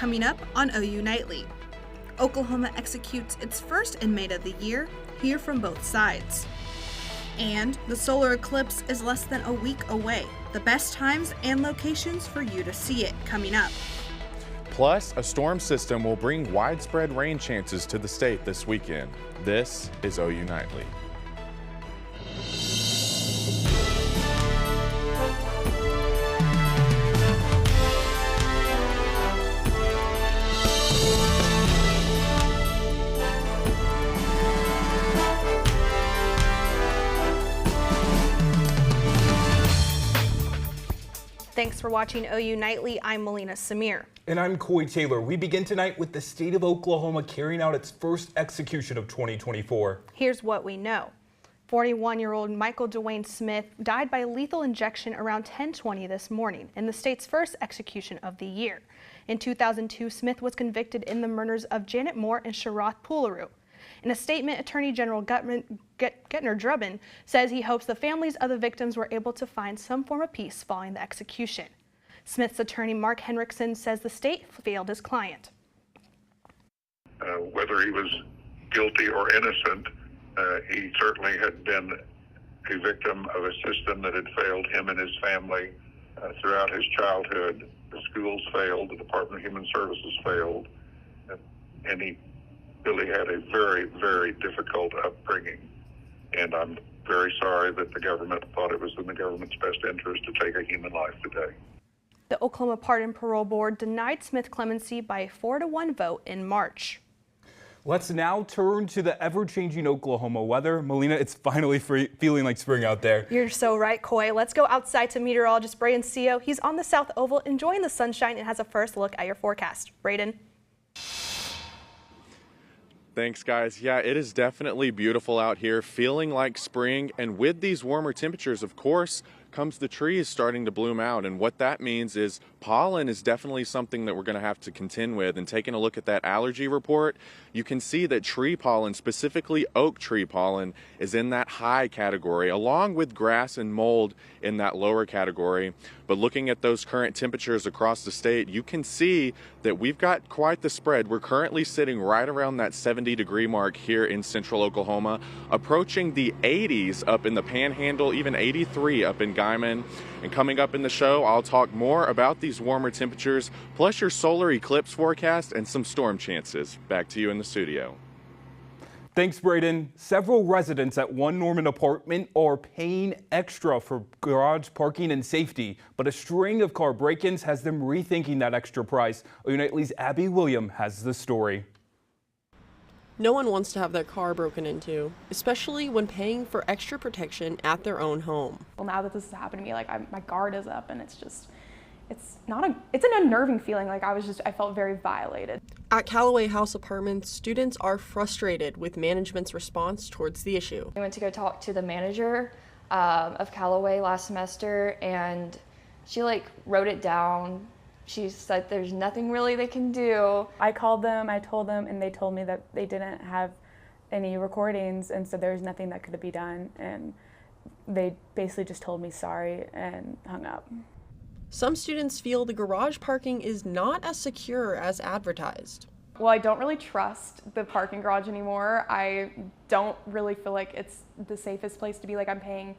coming up on OU Nightly. Oklahoma executes its first inmate of the year. Hear from both sides. And the solar eclipse is less than a week away. The best times and locations for you to see it coming up. Plus, a storm system will bring widespread rain chances to the state this weekend. This is OU Nightly. Thanks for watching OU Nightly. I'm Melina Samir. And I'm Coy Taylor. We begin tonight with the state of Oklahoma carrying out its first execution of 2024. Here's what we know. 41-year-old Michael Dwayne Smith died by lethal injection around 10:20 this morning in the state's first execution of the year. In 2002, Smith was convicted in the murders of Janet Moore and Sharath Pularu. In a statement, Attorney General Gettner Drubbin says he hopes the families of the victims were able to find some form of peace following the execution. Smith's attorney, Mark Henriksen, says the state failed his client. Whether he was guilty or innocent, he certainly had been a victim of a system that had failed him and his family throughout his childhood. The schools failed, the Department of Human Services failed, and he really had a very, very difficult upbringing. And I'm very sorry that the government thought it was in the government's best interest to take a human life today. The Oklahoma Pardon Parole Board denied Smith clemency by a 4-1 vote in March. Let's now turn to the ever-changing Oklahoma weather. Melina, it's finally feeling like spring out there. You're so right, Coy. Let's go outside to meteorologist Braden Seo. He's on the South Oval enjoying the sunshine and has a first look at your forecast. Braden. Thanks, guys. Yeah, it is definitely beautiful out here, feeling like spring. And with these warmer temperatures, of course, comes the trees starting to bloom out. And what that means is pollen is definitely something that we're going to have to contend with. And taking a look at that allergy report, you can see that tree pollen, specifically oak tree pollen, is in that high category, along with grass and mold in that lower category. But looking at those current temperatures across the state, you can see that we've got quite the spread. We're currently sitting right around that 70-degree mark here in central Oklahoma, approaching the 80s up in the Panhandle, even 83 up in Guymon. And coming up in the show, I'll talk more about these warmer temperatures, plus your solar eclipse forecast and some storm chances. Back to you in the studio. Thanks, Braden. Several residents at One Norman apartment are paying extra for garage parking and safety, but a string of car break-ins has them rethinking that extra price. OU Nightly's Abby William has the story. No one wants to have their car broken into, especially when paying for extra protection at their own home. Well, now that this has happened to me, like my guard is up, and it's an unnerving feeling. Like I felt very violated. At Callaway House Apartments, students are frustrated with management's response towards the issue. I went to go talk to the manager of Callaway last semester, and she wrote it down. She said there's nothing really they can do. I called them, I told them, and they told me that they didn't have any recordings, and so there's nothing that could be done. And they basically just told me sorry and hung up. Some students feel the garage parking is not as secure as advertised. Well, I don't really trust the parking garage anymore. I don't really feel like it's the safest place to be. Like, I'm paying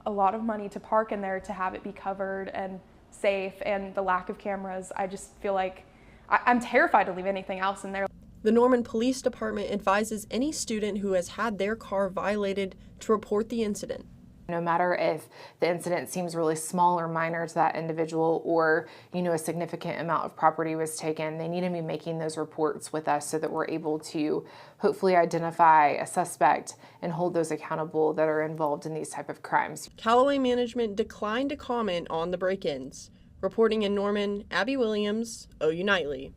a lot of money to park in there to have it be covered and safe, and the lack of cameras, I just feel like I'm terrified to leave anything else in there. The Norman Police Department advises any student who has had their car violated to report the incident. No matter if the incident seems really small or minor to that individual, or a significant amount of property was taken, they need to be making those reports with us so that we're able to hopefully identify a suspect and hold those accountable that are involved in these type of crimes. Callaway management declined to comment on the break-ins. Reporting in Norman, Abby Williams, OU Nightly.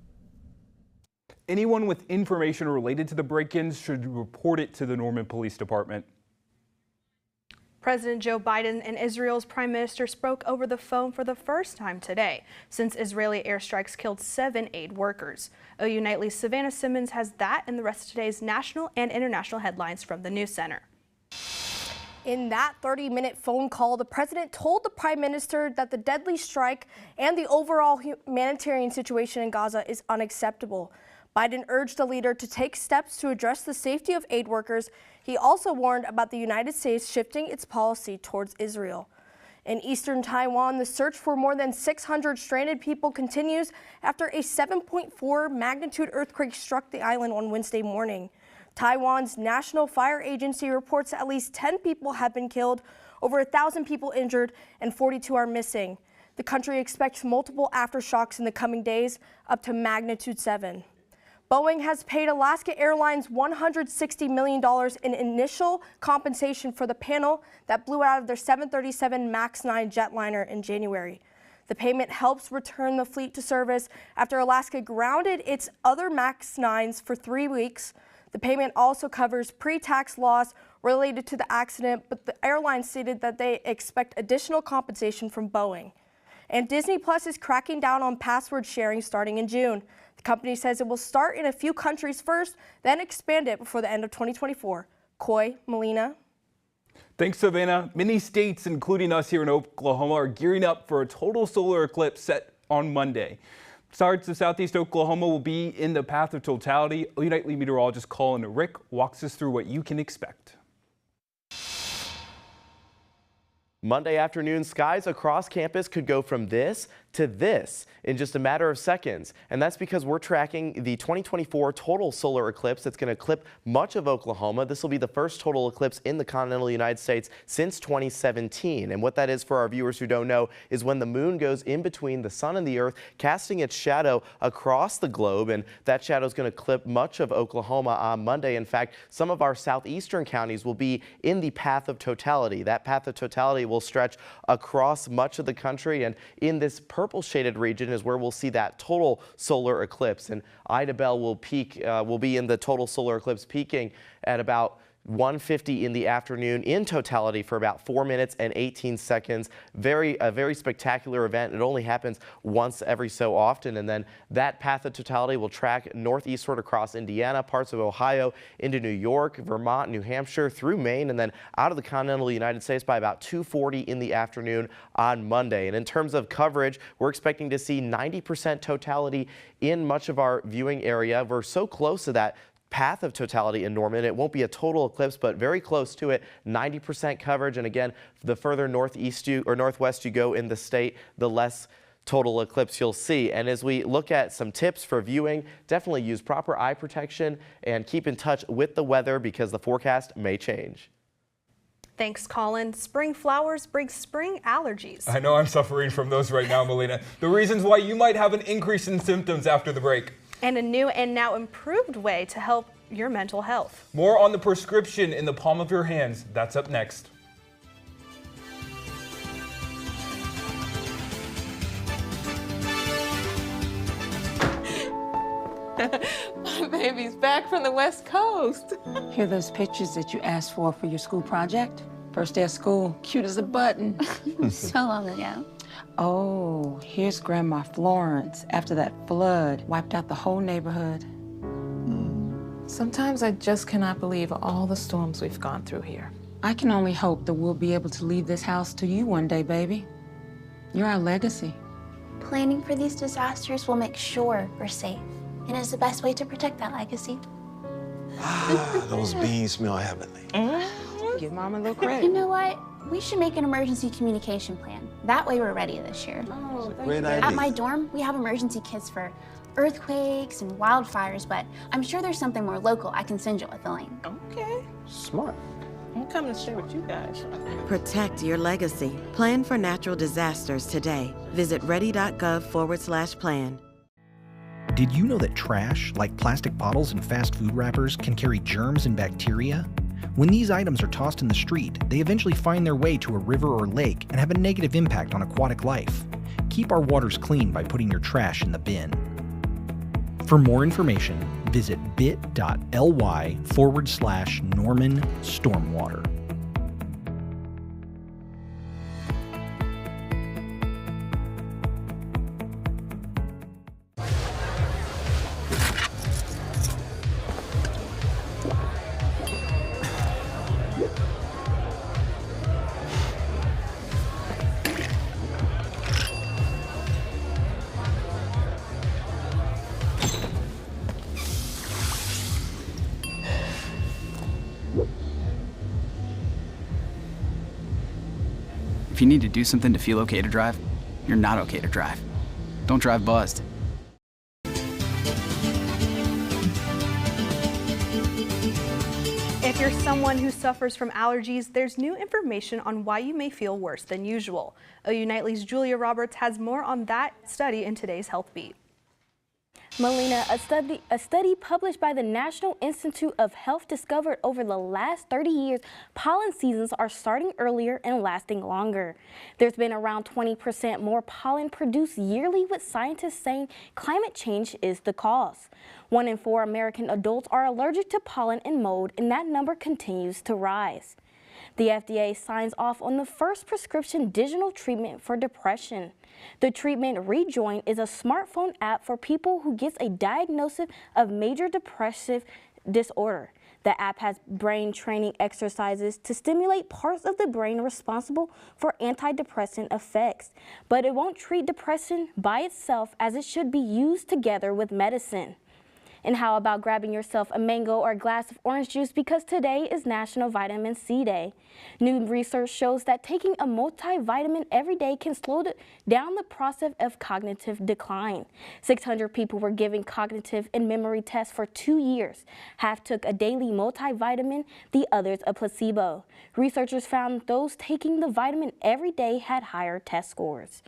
Anyone with information related to the break-ins should report it to the Norman Police Department. President Joe Biden and Israel's Prime Minister spoke over the phone for the first time today since Israeli airstrikes killed 7 aid workers. OU Nightly's Savannah Simmons has that and the rest of today's national and international headlines from the News Center. In that 30-minute phone call, the president told the prime minister that the deadly strike and the overall humanitarian situation in Gaza is unacceptable. Biden urged the leader to take steps to address the safety of aid workers. He also warned about the United States shifting its policy towards Israel. In eastern Taiwan, the search for more than 600 stranded people continues after a 7.4 magnitude earthquake struck the island on Wednesday morning. Taiwan's National Fire Agency reports at least 10 people have been killed, over 1,000 people injured, and 42 are missing. The country expects multiple aftershocks in the coming days, up to magnitude 7. Boeing has paid Alaska Airlines $160 million in initial compensation for the panel that blew out of their 737 MAX 9 jetliner in January. The payment helps return the fleet to service after Alaska grounded its other MAX 9s for 3 weeks. The payment also covers pre-tax loss related to the accident, but the airline stated that they expect additional compensation from Boeing. And Disney Plus is cracking down on password sharing starting in June. The company says it will start in a few countries first, then expand it before the end of 2024. Coy, Melina. Thanks, Savannah. Many states, including us here in Oklahoma, are gearing up for a total solar eclipse set on Monday. Parts of southeast Oklahoma will be in the path of totality. Nightly meteorologist Colin Rick walks us through what you can expect. Monday afternoon, skies across campus could go from this to this in just a matter of seconds. And that's because we're tracking the 2024 total solar eclipse that's going to eclipse much of Oklahoma. This will be the first total eclipse in the continental United States since 2017. And what that is, for our viewers who don't know, is when the moon goes in between the sun and the earth, casting its shadow across the globe. And that shadow is going to eclipse much of Oklahoma on Monday. In fact, some of our southeastern counties will be in the path of totality. That path of totality will stretch across much of the country, and in this purple shaded region is where we'll see that total solar eclipse. And Ida Bell will be in the total solar eclipse, peaking at about 1:50 in the afternoon in totality for about 4 minutes and 18 seconds. A very spectacular event. It only happens once every so often, and then that path of totality will track northeastward across Indiana, parts of Ohio, into New York, Vermont, New Hampshire, through Maine, and then out of the continental United States by about 2:40 in the afternoon on Monday. And in terms of coverage, we're expecting to see 90% totality in much of our viewing area. We're so close to that path of totality in Norman. It won't be a total eclipse, but very close to it. 90% coverage. And again, the further northeast or northwest you go in the state, the less total eclipse you'll see. And as we look at some tips for viewing, definitely use proper eye protection and keep in touch with the weather because the forecast may change. Thanks, Colin. Spring flowers bring spring allergies. I know I'm suffering from those right now, Melina. The reasons why you might have an increase in symptoms after the break. And a new and now improved way to help your mental health. More on the prescription in the palm of your hands. That's up next. My baby's back from the West Coast. Here are those pictures that you asked for your school project? First day of school, cute as a button. So long ago. Oh, here's Grandma Florence after that flood wiped out the whole neighborhood. Sometimes I just cannot believe all the storms we've gone through here. I can only hope that we'll be able to leave this house to you one day, baby. You're our legacy. Planning for these disasters will make sure we're safe, and is the best way to protect that legacy. Those beans smell heavenly. Give Mom a little credit. You know what? We should make an emergency communication plan. That way we're ready this year. Oh, Great idea. At my dorm, we have emergency kits for earthquakes and wildfires, but I'm sure there's something more local I can send you with a link. Okay. Smart. I'm coming to share with you guys. Protect your legacy. Plan for natural disasters today. Visit ready.gov/plan. Did you know that trash, like plastic bottles and fast food wrappers, can carry germs and bacteria? When these items are tossed in the street, they eventually find their way to a river or lake and have a negative impact on aquatic life. Keep our waters clean by putting your trash in the bin. For more information, visit bit.ly/Norman Stormwater. you need to do something to feel okay to drive, you're not okay to drive. Don't drive buzzed. If you're someone who suffers from allergies, there's new information on why you may feel worse than usual. OU Nightly's Julia Roberts has more on that study in today's Health Beat. Melina, a study published by the National Institute of Health discovered over the last 30 years, pollen seasons are starting earlier and lasting longer. There's been around 20% more pollen produced yearly, with scientists saying climate change is the cause. 1 in 4 American adults are allergic to pollen and mold, and that number continues to rise. The FDA signs off on the first prescription digital treatment for depression. The treatment Rejoin is a smartphone app for people who gets a diagnosis of major depressive disorder. The app has brain training exercises to stimulate parts of the brain responsible for antidepressant effects, but it won't treat depression by itself, as it should be used together with medicine. And how about grabbing yourself a mango or a glass of orange juice, because today is National Vitamin C Day. New research shows that taking a multivitamin every day can slow down the process of cognitive decline. 600 people were given cognitive and memory tests for 2 years. Half took a daily multivitamin, the others a placebo. Researchers found those taking the vitamin every day had higher test scores.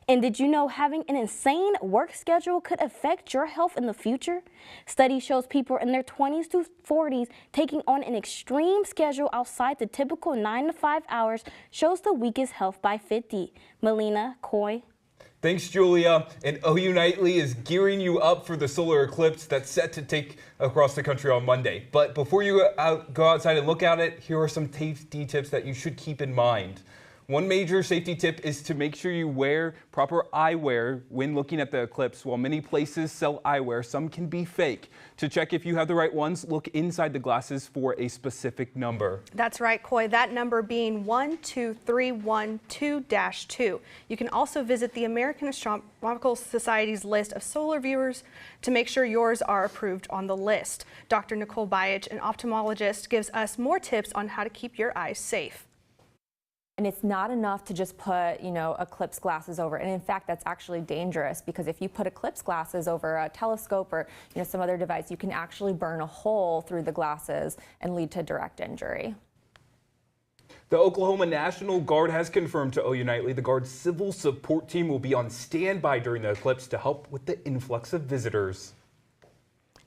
And did you know having an insane work schedule could affect your health in the future? Study shows people in their 20s to 40s taking on an extreme schedule outside the typical 9 to 5 hours shows the weakest health by 50. Melina, Coy. Thanks, Julia. And OU Nightly is gearing you up for the solar eclipse that's set to take across the country on Monday. But before you go outside and look at it, here are some safety tips that you should keep in mind. One major safety tip is to make sure you wear proper eyewear when looking at the eclipse. While many places sell eyewear, some can be fake. To check if you have the right ones, look inside the glasses for a specific number. That's right, Coy. That number being 12312-2. You can also visit the American Astronomical Society's list of solar viewers to make sure yours are approved on the list. Dr. Nicole Bayich, an ophthalmologist, gives us more tips on how to keep your eyes safe. And it's not enough to just put, eclipse glasses over. And in fact, that's actually dangerous, because if you put eclipse glasses over a telescope or, some other device, you can actually burn a hole through the glasses and lead to direct injury. The Oklahoma National Guard has confirmed to OU Nightly the Guard's civil support team will be on standby during the eclipse to help with the influx of visitors.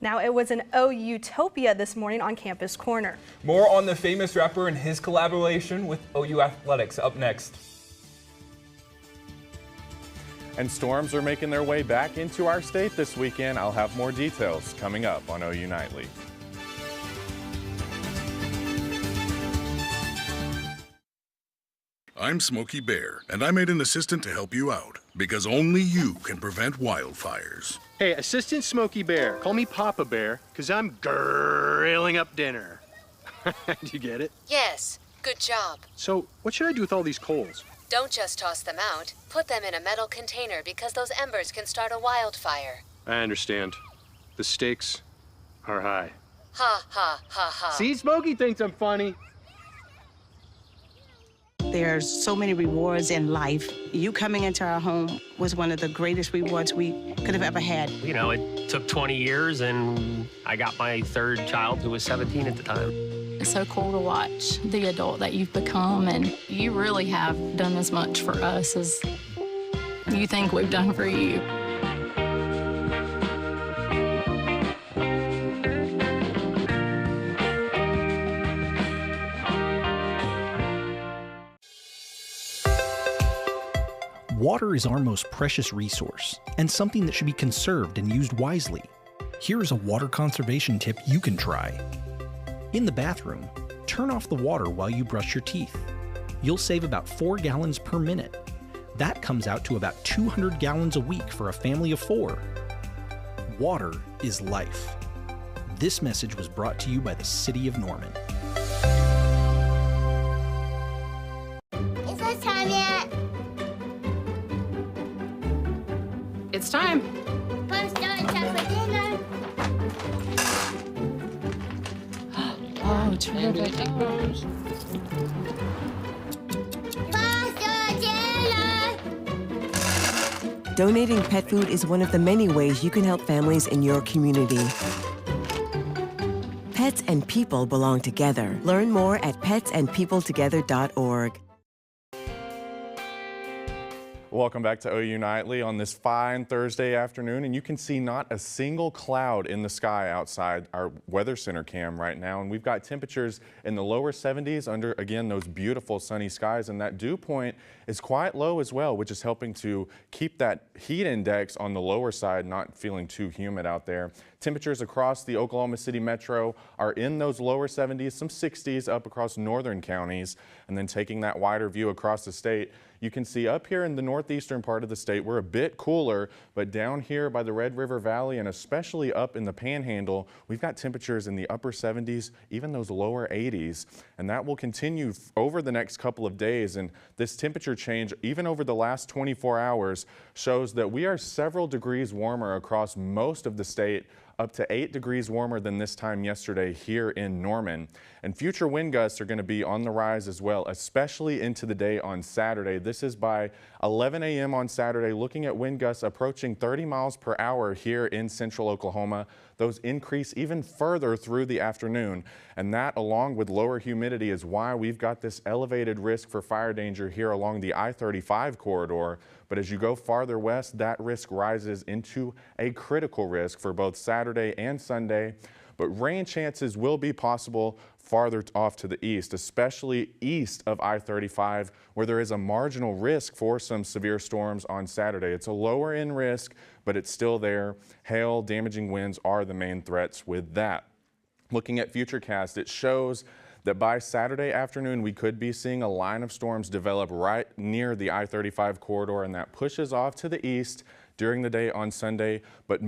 Now, it was an OU-topia this morning on Campus Corner. More on the famous rapper and his collaboration with OU Athletics up next. And storms are making their way back into our state this weekend. I'll have more details coming up on OU Nightly. I'm Smokey Bear, and I made an assistant to help you out, because only you can prevent wildfires. Hey, Assistant Smokey Bear. Call me Papa Bear, because I'm grilling up dinner. Do you get it? Yes, good job. So, what should I do with all these coals? Don't just toss them out. Put them in a metal container, because those embers can start a wildfire. I understand. The stakes are high. Ha, ha, ha, ha. See, Smokey thinks I'm funny. There's so many rewards in life. You coming into our home was one of the greatest rewards we could have ever had. It took 20 years, and I got my third child, who was 17 at the time. It's so cool to watch the adult that you've become, and you really have done as much for us as you think we've done for you. Water is our most precious resource, and something that should be conserved and used wisely. Here is a water conservation tip you can try. In the bathroom, turn off the water while you brush your teeth. You'll save about 4 gallons per minute. That comes out to about 200 gallons a week for a family of 4. Water is life. This message was brought to you by the City of Norman. Is it time yet? It's time. Come start time for dinner. Oh, terrific. Pasta Donating pet food is one of the many ways you can help families in your community. Pets and people belong together. Learn more at petsandpeopletogether.org. Welcome back to OU Nightly on this fine Thursday afternoon, and you can see not a single cloud in the sky outside our weather center cam right now, and we've got temperatures in the lower 70s under, again, those beautiful sunny skies, and that dew point is quite low as well, which is helping to keep that heat index on the lower side, not feeling too humid out there. Temperatures across the Oklahoma City metro are in those lower 70s, some 60s up across northern counties, and then taking that wider view across the state, you can see up here in the northeastern part of the state, we're a bit cooler, but down here by the Red River Valley and especially up in the Panhandle, we've got temperatures in the upper 70s, even those lower 80s, and that will continue over the next couple of days. And this temperature change, even over the last 24 hours, shows that we are several degrees warmer across most of the state, up to 8 degrees warmer than this time yesterday here in Norman. And future wind gusts are going to be on the rise as well, especially into the day on Saturday. This is by 11 a.m. on Saturday, looking at wind gusts approaching 30 miles per hour here in central Oklahoma. Those increase even further through the afternoon. And that, along with lower humidity, is why we've got this elevated risk for fire danger here along the I-35 corridor. But as you go farther west, that risk rises into a critical risk for both Saturday and Sunday. But rain chances will be possible farther off to the east, especially east of I-35, where there is a marginal risk for some severe storms on Saturday. It's a lower end risk, but it's still there. Hail, damaging winds are the main threats with that. Looking at Futurecast, it shows that by Saturday afternoon, we could be seeing a line of storms develop right near the I-35 corridor, and that pushes off to the east during the day on Sunday, but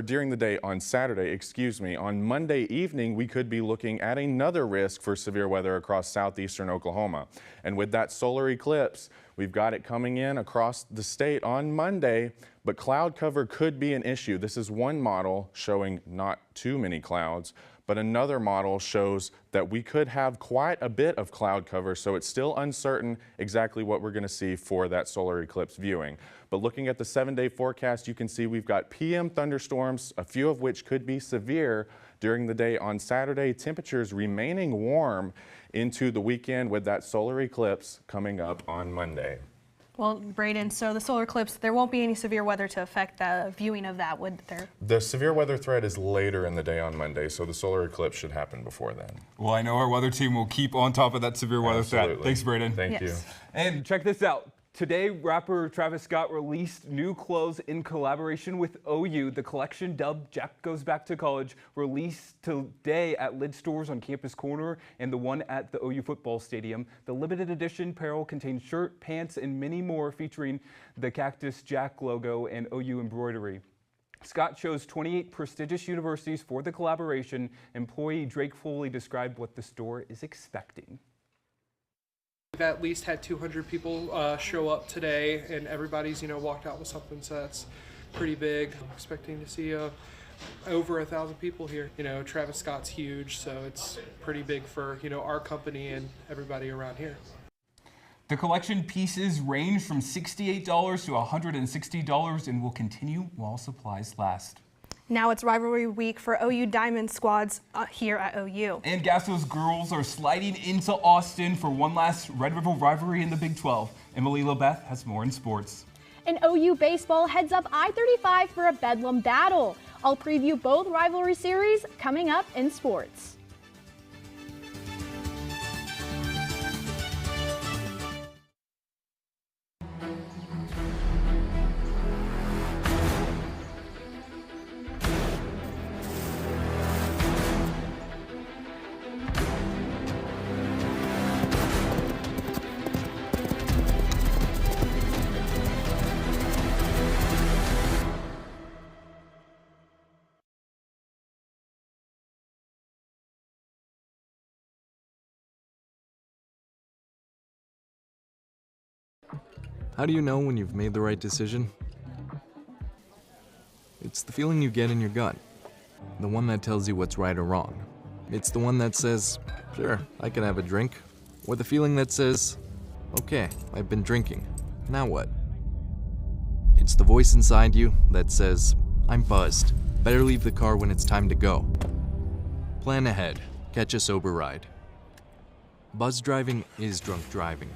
during the day on Saturday, excuse me. On Monday evening, we could be looking at another risk for severe weather across southeastern Oklahoma. And with that solar eclipse, we've got it coming in across the state on Monday, but cloud cover could be an issue. This is one model showing not too many clouds, but another model shows that we could have quite a bit of cloud cover, so it's still uncertain exactly what we're going to see for that solar eclipse viewing. But looking at the 7-day forecast, you can see we've got PM thunderstorms, a few of which could be severe during the day on Saturday. Temperatures remaining warm into the weekend with that solar eclipse coming up on Monday. Well, Braden, so the solar eclipse, there won't be any severe weather to affect the viewing of that, would there? The severe weather threat is later in the day on Monday, so the solar eclipse should happen before then. Well, I know our weather team will keep on top of that severe weather threat. Thanks, Braden. Thank you. And check this out. Today, rapper Travis Scott released new clothes in collaboration with OU. The collection, dubbed Jack Goes Back to College, released today at Lid Stores on Campus Corner and the one at the OU football stadium. The limited edition apparel contains shirt, pants, and many more featuring the Cactus Jack logo and OU embroidery. Scott chose 28 prestigious universities for the collaboration. Employee Drake Foley described what the store is expecting. We've at least had 200 people show up today, and everybody's walked out with something, so that's pretty big. I'm expecting to see over 1,000 people here. Travis Scott's huge, so it's pretty big for our company and everybody around here. The collection pieces range from $68 to $160 and will continue while supplies last. Now it's rivalry week for OU Diamond squads here at OU. And Gastos girls are sliding into Austin for one last Red River rivalry in the Big 12. Emily LaBeth has more in sports. And OU baseball heads up I-35 for a Bedlam battle. I'll preview both rivalry series coming up in sports. How do you know when you've made the right decision? It's the feeling you get in your gut. The one that tells you what's right or wrong. It's the one that says, sure, I can have a drink. Or the feeling that says, okay, I've been drinking. Now what? It's the voice inside you that says, I'm buzzed. Better leave the car when it's time to go. Plan ahead. Catch a sober ride. Buzz driving is drunk driving.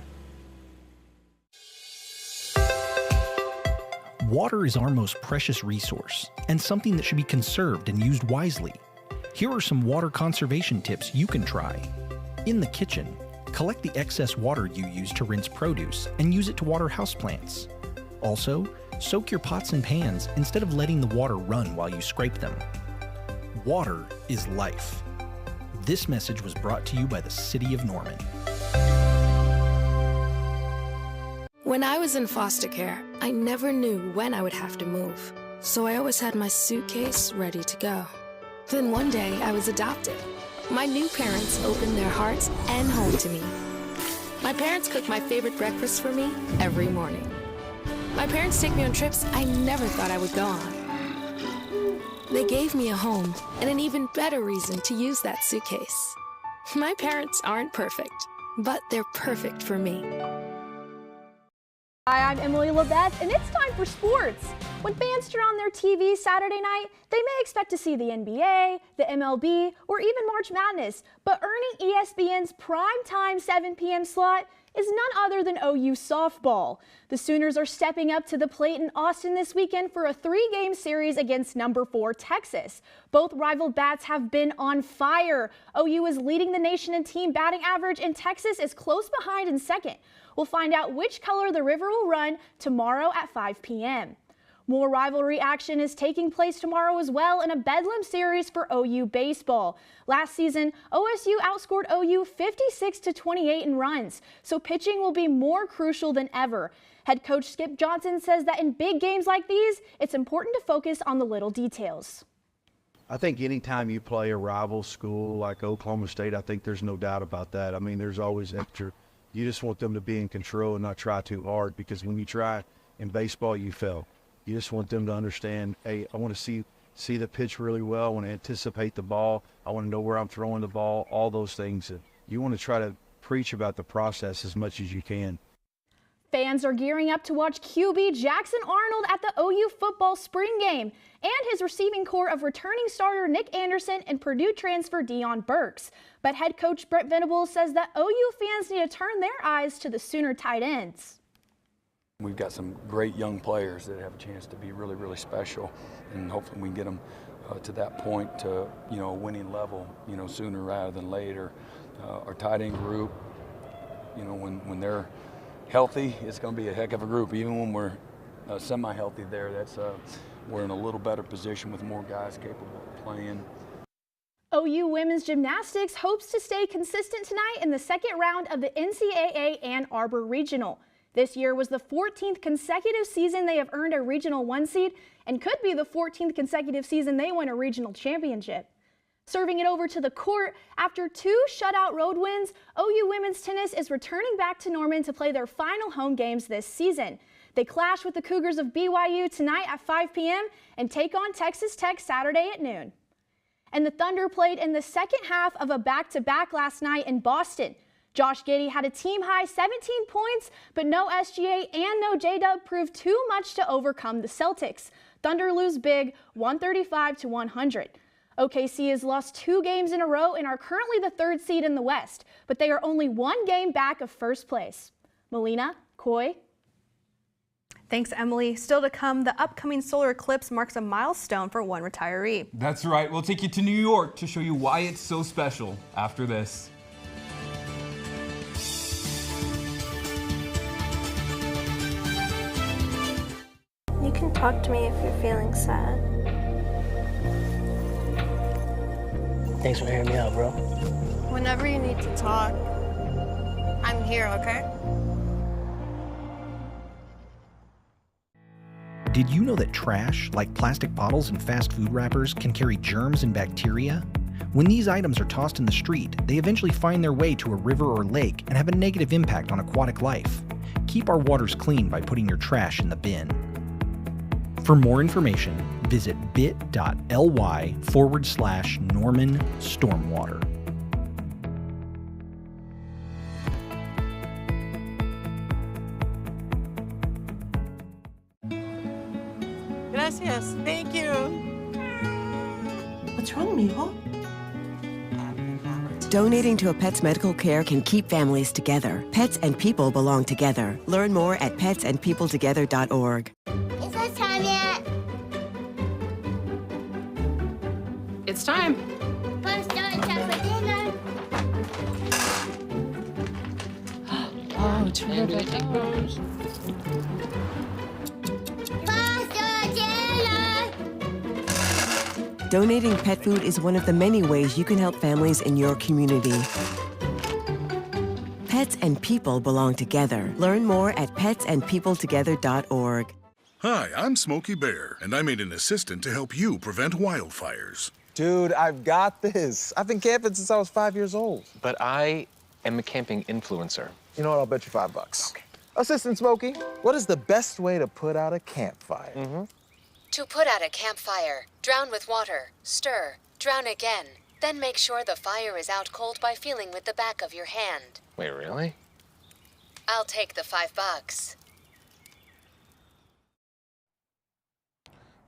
Water is our most precious resource and something that should be conserved and used wisely. Here are some water conservation tips you can try. In the kitchen, collect the excess water you use to rinse produce and use it to water houseplants. Also, soak your pots and pans instead of letting the water run while you scrape them. Water is life. This message was brought to you by the City of Norman. When I was in foster care, I never knew when I would have to move, so I always had my suitcase ready to go. Then one day, I was adopted. My new parents opened their hearts and home to me. My parents cook my favorite breakfast for me every morning. My parents take me on trips I never thought I would go on. They gave me a home and an even better reason to use that suitcase. My parents aren't perfect, but they're perfect for me. Hi, I'm Emily Labeth, and it's time for sports. When fans turn on their TV Saturday night, they may expect to see the NBA, the MLB, or even March Madness, but earning ESPN's primetime 7 p.m. slot is none other than OU softball. The Sooners are stepping up to the plate in Austin this weekend for a 3-game series against number 4 Texas. Both rival bats have been on fire. OU is leading the nation in team batting average, and Texas is close behind in second. We'll find out which color the river will run tomorrow at 5 p.m. More rivalry action is taking place tomorrow as well in a Bedlam series for OU baseball. Last season, OSU outscored OU 56-28 in runs, so pitching will be more crucial than ever. Head coach Skip Johnson says that in big games like these, it's important to focus on the little details. I think anytime you play a rival school like Oklahoma State, I think there's no doubt about that. I mean, there's always extra. You just want them to be in control and not try too hard, because when you try in baseball, you fail. You just want them to understand, hey, I want to see the pitch really well. I want to anticipate the ball. I want to know where I'm throwing the ball, all those things. You want to try to preach about the process as much as you can. Fans are gearing up to watch QB Jackson Arnold at the OU football spring game and his receiving corps of returning starter Nick Anderson and Purdue transfer Deion Burks. But head coach Brent Venables says that OU fans need to turn their eyes to the Sooner tight ends. We've got some great young players that have a chance to be really, really special, and hopefully we can get them to that point to, a winning level, sooner rather than later. Our tight end group, when they're healthy, it's going to be a heck of a group. Even when we're semi-healthy there, we're in a little better position with more guys capable of playing. OU women's gymnastics hopes to stay consistent tonight in the second round of the NCAA Ann Arbor Regional. This year was the 14th consecutive season they have earned a Regional 1 seed and could be the 14th consecutive season they win a regional championship. Serving it over to the court, after 2 shutout road wins, OU women's tennis is returning back to Norman to play their final home games this season. They clash with the Cougars of BYU tonight at 5 p.m. and take on Texas Tech Saturday at noon. And the Thunder played in the second half of a back-to-back last night in Boston. Josh Giddey had a team-high 17 points, but no SGA and no J-Dub proved too much to overcome the Celtics. Thunder lose big, 135-100. OKC has lost 2 games in a row and are currently the 3rd seed in the West, but they are only 1 game back of first place. Melina, Coy. Thanks, Emily. Still to come, the upcoming solar eclipse marks a milestone for one retiree. That's right. We'll take you to New York to show you why it's so special after this. You can talk to me if you're feeling sad. Thanks for hearing me out, bro. Whenever you need to talk, I'm here, okay? Did you know that trash, like plastic bottles and fast food wrappers, can carry germs and bacteria? When these items are tossed in the street, they eventually find their way to a river or lake and have a negative impact on aquatic life. Keep our waters clean by putting your trash in the bin. For more information, visit bit.ly/Norman Stormwater. gracias. Thank you. What's wrong, mijo? Donating to a pet's medical care can keep families together. Pets and people belong together. Learn more at petsandpeopletogether.org. Is it time yet? It's time. Let's start time for dinner. Oh, terrific. Donating pet food is one of the many ways you can help families in your community. Pets and people belong together. Learn more at petsandpeopletogether.org. Hi, I'm Smokey Bear, and I made an assistant to help you prevent wildfires. Dude, I've got this. I've been camping since I was 5 years old. But I am a camping influencer. You know what? I'll bet you $5. Okay. Assistant Smokey, what is the best way to put out a campfire? To put out a campfire, drown with water, stir, drown again. Then make sure the fire is out cold by feeling with the back of your hand. Wait, really? I'll take the $5.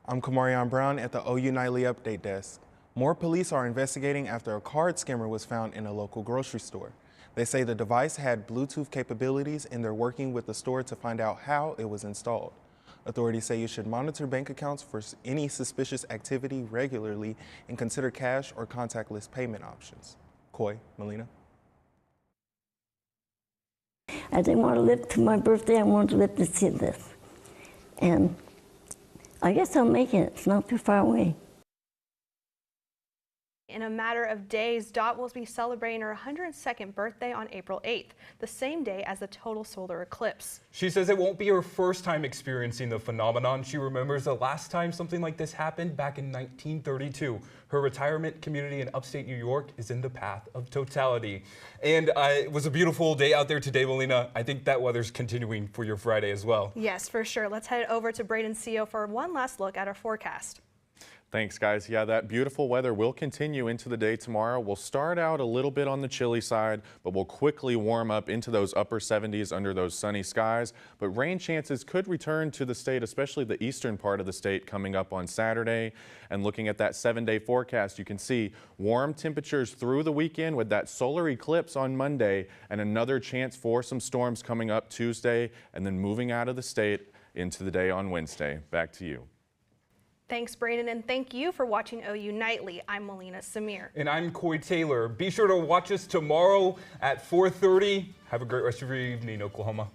I'm Kamarion Brown at the OU Nightly Update Desk. More police are investigating after a card skimmer was found in a local grocery store. They say the device had Bluetooth capabilities and they're working with the store to find out how it was installed. Authorities say you should monitor bank accounts for any suspicious activity regularly and consider cash or contactless payment options. Coy, Melina. I didn't want to live to my birthday. I wanted to live to see this. And I guess I'll make it. It's not too far away. In a matter of days, Dot will be celebrating her 102nd birthday on April 8th, the same day as the total solar eclipse. She says it won't be her first time experiencing the phenomenon. She remembers the last time something like this happened back in 1932. Her retirement community in upstate New York is in the path of totality. And it was a beautiful day out there today, Melina. I think that weather's continuing for your Friday as well. Yes, for sure. Let's head over to Braden Seo for one last look at our forecast. Thanks, guys. Yeah, that beautiful weather will continue into the day tomorrow. We'll start out a little bit on the chilly side, but we'll quickly warm up into those upper 70s under those sunny skies. But rain chances could return to the state, especially the eastern part of the state, coming up on Saturday. And looking at that 7-day forecast, you can see warm temperatures through the weekend with that solar eclipse on Monday and another chance for some storms coming up Tuesday and then moving out of the state into the day on Wednesday. Back to you. Thanks, Braden, and thank you for watching OU Nightly. I'm Melina Samir. And I'm Coy Taylor. Be sure to watch us tomorrow at 4:30. Have a great rest of your evening, Oklahoma.